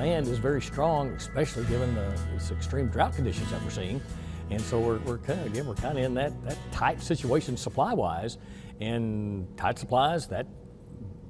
demand is very strong, especially given this extreme drought conditions that we're seeing. And so we're kind of in that tight situation supply-wise, and tight supplies, that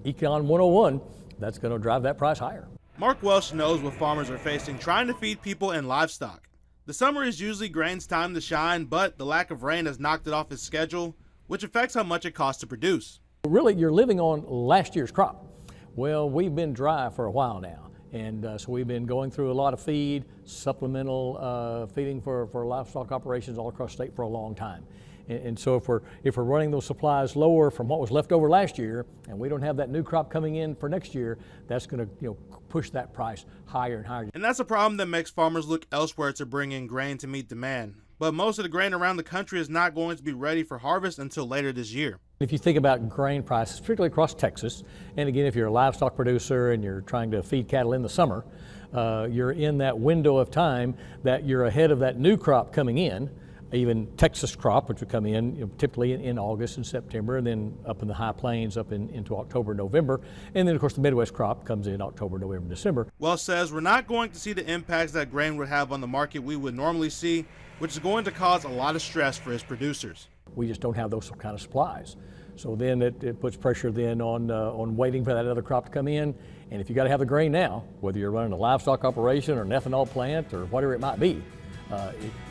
Econ 101, that's going to drive that price higher. Mark Welsh knows what farmers are facing trying to feed people and livestock. The summer is usually grain's time to shine, but the lack of rain has knocked it off his schedule, which affects how much it costs to produce. Really, you're living on last year's crop. Well, we've been dry for a while now, and so we've been going through a lot of feed, supplemental feeding for livestock operations all across the state for a long time. And so if we're running those supplies lower from what was left over last year, and we don't have that new crop coming in for next year, that's going to push that price higher and higher. And that's a problem that makes farmers look elsewhere to bring in grain to meet demand. But most of the grain around the country is not going to be ready for harvest until later this year. If you think about grain prices, particularly across Texas, and again, if you're a livestock producer and you're trying to feed cattle in the summer, you're in that window of time that you're ahead of that new crop coming in. Even Texas crop, which would come in typically in August and September, and then up in the high plains up into October, November. And then of course the Midwest crop comes in October, November, December. Welsh says we're not going to see the impacts that grain would have on the market we would normally see, which is going to cause a lot of stress for his producers. We just don't have those kind of supplies. So then it puts pressure then on waiting for that other crop to come in. And if you got to have the grain now, whether you're running a livestock operation or an ethanol plant or whatever it might be,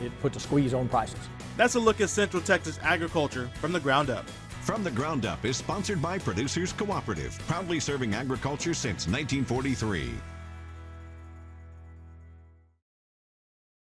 it puts a squeeze on prices. That's a look at Central Texas agriculture from the ground up. From the Ground Up is sponsored by Producers Cooperative, proudly serving agriculture since 1943.